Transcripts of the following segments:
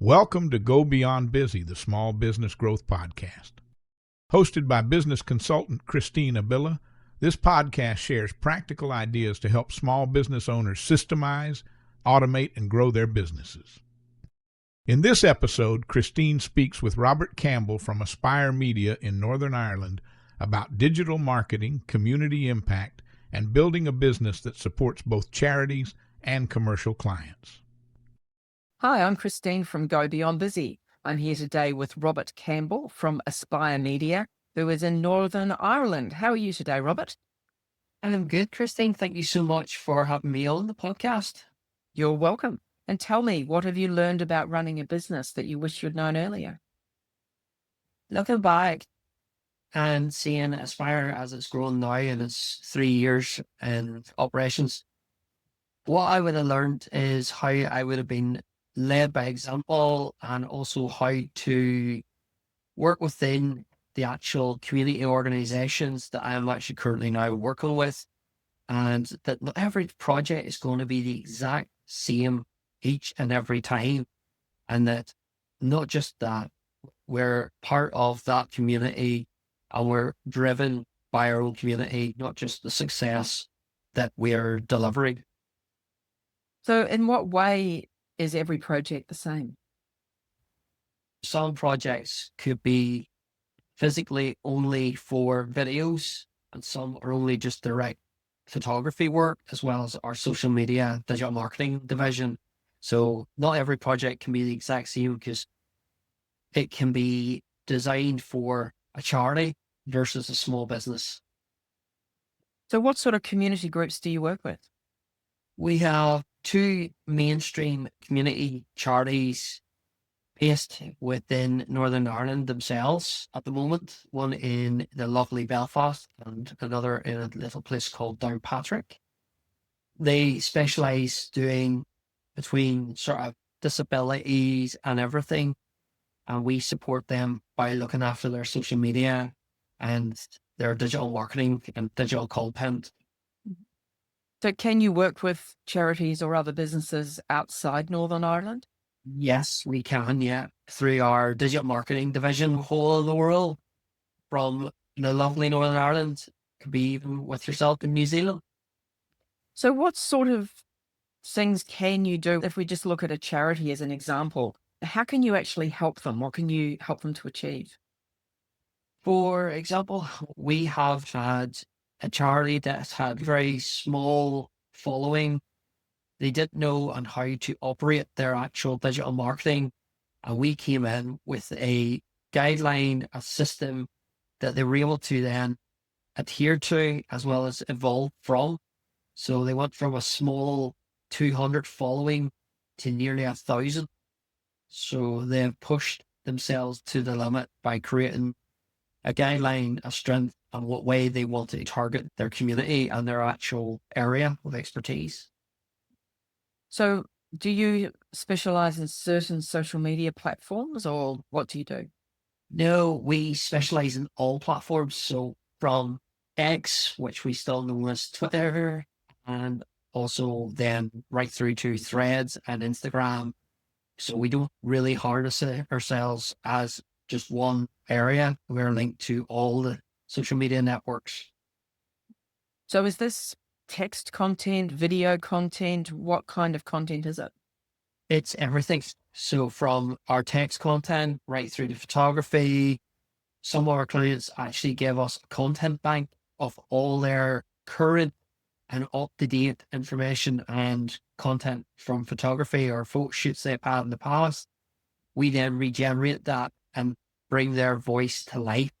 Welcome to Go Beyond Busy, the Small Business Growth Podcast. Hosted by business consultant Christine Abela, this podcast shares practical ideas to help small business owners systemize, automate, and grow their businesses. In this episode, Christine speaks with Robert Campbell from Aspire Media in Northern Ireland about digital marketing, community impact, and building a business that supports both charities and commercial clients. Hi, I'm Christine from Go Beyond Busy. I'm here today with Robert Campbell from Aspire Media, who is in Northern Ireland. How are you today, Robert? I'm good, Christine. Thank you so much for having me on the podcast. You're welcome. And tell me, what have you learned about running a business that you wish you'd known earlier? Looking back and seeing Aspire as it's grown now in its 3 years in operations, what I would have learned is how I would have been led by example and also how to work within the actual community organizations that I am actually currently now working with, and that not every project is going to be the exact same each and every time, and that not just that, we're part of that community and we're driven by our own community, not just the success that we're delivering. So in what way is every project the same? Some projects could be physically only for videos, and some are only just direct photography work, as well as our social media digital marketing division. So not every project can be the exact same because it can be designed for a charity versus a small business. So what sort of community groups do you work with? We have two mainstream community charities based within Northern Ireland themselves at the moment, one in the lovely Belfast and another in a little place called Downpatrick. They specialise doing between sort of disabilities and everything, and we support them by looking after their social media and their digital marketing and digital content. So can you work with charities or other businesses outside Northern Ireland? Yes, we can, yeah. Through our digital marketing division, whole of the world, from the lovely Northern Ireland, could be even with yourself in New Zealand. So what sort of things can you do? If we just look at a charity as an example, how can you actually help them? What can you help them to achieve? For example, we have had a charity that had very small following. They didn't know on how to operate their actual digital marketing. And we came in with a guideline, a system that they were able to then adhere to as well as evolve from. So they went from a small 200 following to nearly 1,000. So they've pushed themselves to the limit by creating a guideline, a strength, and what way they want to target their community and their actual area of expertise. So do you specialize in certain social media platforms, or what do you do? No, we specialize in all platforms. So from X, which we still know as Twitter, and also then right through to Threads and Instagram. So we don't really harness ourselves as just one area. We're linked to all the social media networks. So is this text content, video content? What kind of content is it? It's everything. So from our text content right through to photography, some of our clients actually give us a content bank of all their current and up-to-date information and content from photography or photo shoots they've had in the past. We then regenerate that and bring their voice to life,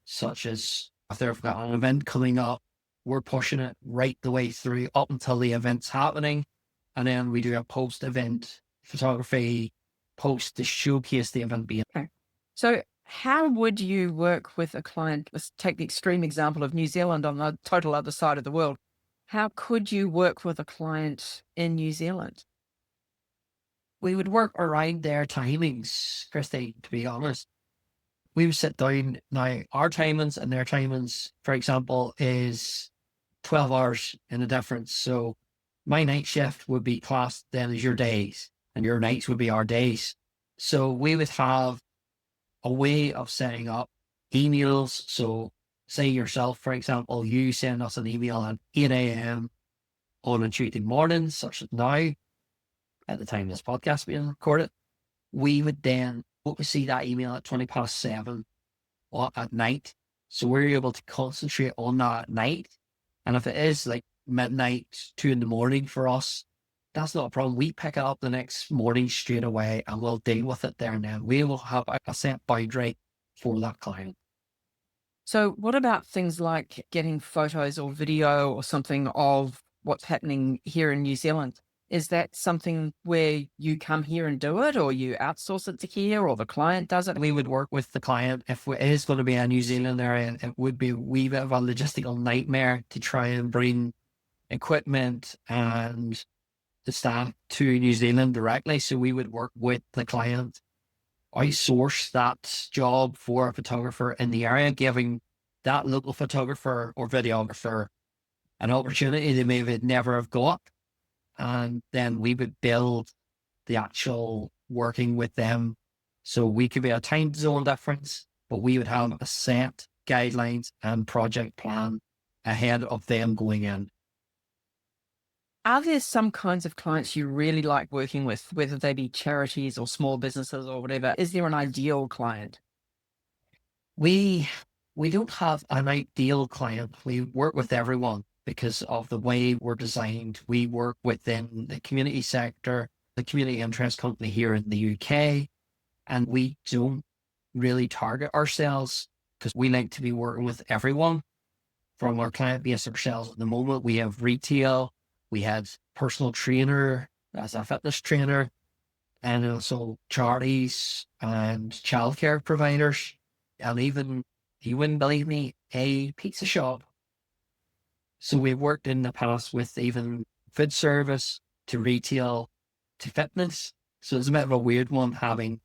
such as if they've got an event coming up, we're pushing it right the way through up until the event's happening. And then we do a post-event photography post to showcase the event being. Okay. So how would you work with a client? Let's take the extreme example of New Zealand on the total other side of the world. How could you work with a client in New Zealand? We would work around their timings, Christine, to be honest. We would sit down. Now, our timings and their timings, for example, is 12 hours in a difference. So my night shift would be classed then as your days, and your nights would be our days. So we would have a way of setting up emails. So say yourself, for example, you send us an email at 8 a.m. on a Tuesday morning, such as now, at the time this podcast is being recorded. We would then see that email at 7:20 at night. So we're able to concentrate on that at night. And if it is like midnight, 2 a.m. for us, that's not a problem. We pick it up the next morning straight away and we'll deal with it there and then. We will have a set boundary for that client. So what about things like getting photos or video or something of what's happening here in New Zealand? Is that something where you come here and do it, or you outsource it to here, or the client does it? We would work with the client. If it is going to be a New Zealand area, it would be a wee bit of a logistical nightmare to try and bring equipment and the staff to New Zealand directly. So we would work with the client, outsource that job for a photographer in the area, giving that local photographer or videographer an opportunity they maybe never have got. And then we would build the actual working with them. So we could be a time zone difference, but we would have a set guidelines and project plan ahead of them going in. Are there some kinds of clients you really like working with, whether they be charities or small businesses or whatever? Is there an ideal client? We don't have an ideal client. We work with everyone because of the way we're designed. We work within the community sector, the community interest company here in the UK, and we don't really target ourselves because we like to be working with everyone. From our client base ourselves at the moment, we have retail, we have personal trainer as a fitness trainer, and also charities and childcare providers, and even, you wouldn't believe me, a pizza shop. So we've worked in the past with even food service to retail to fitness. So it's a bit of a weird one having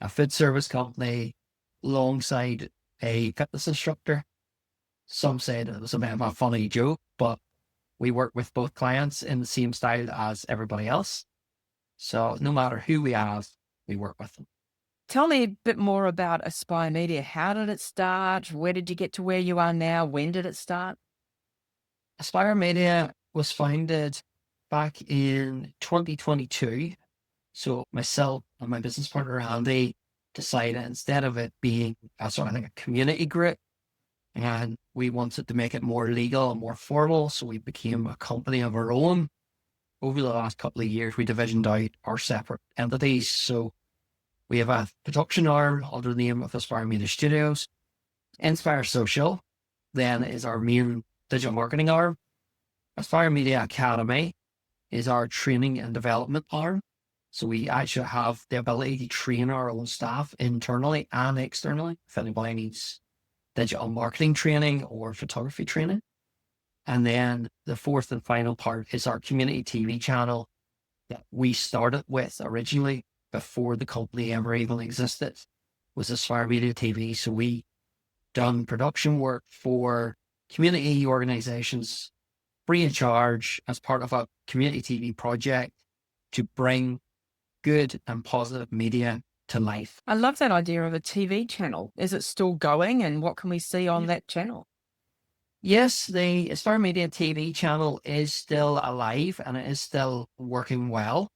a food service company alongside a fitness instructor. Some said it was a bit of a funny joke, but we work with both clients in the same style as everybody else. So no matter who we have, we work with them. Tell me a bit more about Aspire Media. How did it start? Where did you get to where you are now? When did it start? Aspire Media was founded back in 2022. So myself and my business partner, Andy, decided instead of it being a sort of like a community group, and we wanted to make it more legal and more formal. So we became a company of our own. Over the last couple of years, we divisioned out our separate entities. So we have a production arm under the name of Aspire Media Studios. Inspire Social then is our main digital marketing arm. Aspire Media Academy is our training and development arm. So we actually have the ability to train our own staff internally and externally if anybody needs digital marketing training or photography training. And then the fourth and final part is our community TV channel that we started with originally before the company ever even existed, was Aspire Media TV. So we done production work for community organizations free of charge as part of a community TV project to bring good and positive media to life. I love that idea of a TV channel. Is it still going, and what can we see on that channel? Yes, the Aspire Media TV channel is still alive and it is still working well.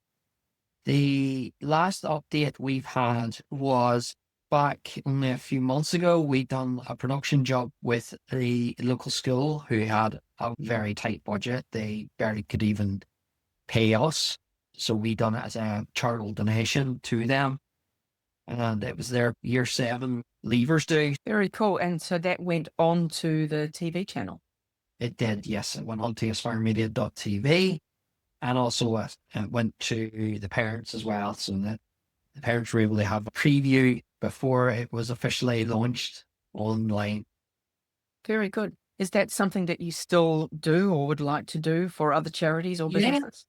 The last update we've had was back only a few months ago. We'd done a production job with the local school who had a very tight budget. They barely could even pay us. So we done it as a charitable donation to them. And it was their year 7 leavers due. Very cool. And so that went on to the TV channel. It did, yes. It went on to aspiremedia.tv and also it went to the parents as well, so that the parents were able to have a preview before it was officially launched online. Very good. Is that something that you still do or would like to do for other charities or businesses?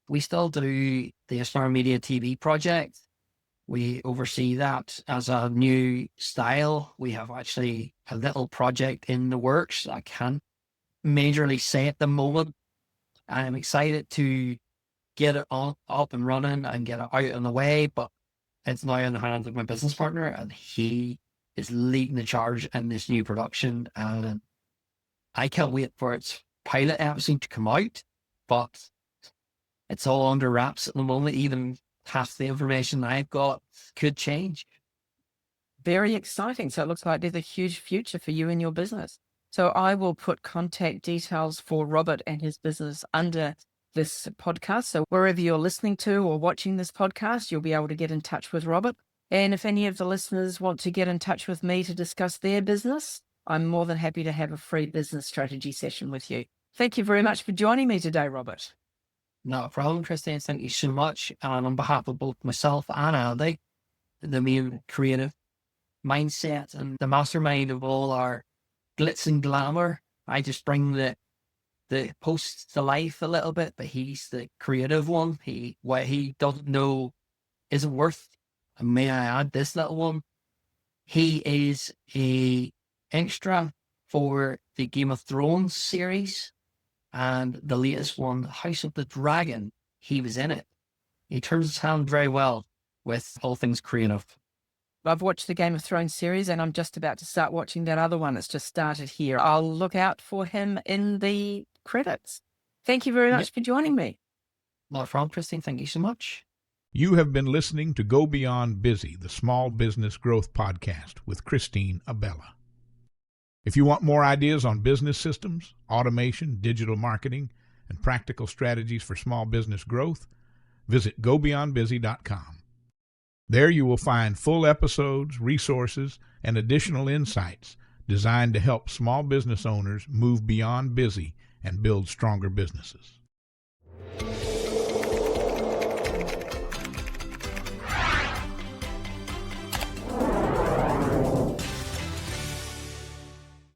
We still do the Aspire Media TV project. We oversee that as a new style. We have actually a little project in the works. I can't majorly say at the moment. I'm excited to get it up and running and get it out and away, but It's now in the hands of my business partner, and he is leading the charge in this new production. And I can't wait for its pilot episode to come out, but it's all under wraps at the moment. Even half the information I've got could change. Very exciting. So it looks like there's a huge future for you and your business. So I will put contact details for Robert and his business under this podcast. So wherever you're listening to or watching this podcast, you'll be able to get in touch with Robert. And if any of the listeners want to get in touch with me to discuss their business, I'm more than happy to have a free business strategy session with you. Thank you very much for joining me today, Robert. Not a problem, Christine. Thank you so much. And on behalf of both myself and Andy, the main creative mindset and the mastermind of all our glitz and glamour, I just bring the posts to life a little bit, but he's the creative one. What he doesn't know isn't worth. And may I add this little one? He is a extra for the Game of Thrones series, and the latest one, House of the Dragon. He was in it. He turns his hand very well with all things creative. I've watched the Game of Thrones series, and I'm just about to start watching that other one. It's just started here. I'll look out for him in the credits. Thank you very much for joining me. Not a problem, Christine. Thank you so much. You have been listening to Go Beyond Busy, the Small Business Growth Podcast with Christine Abela. If you want more ideas on business systems, automation, digital marketing, and practical strategies for small business growth, visit gobeyondbusy.com. There you will find full episodes, resources, and additional insights designed to help small business owners move beyond busy and build stronger businesses.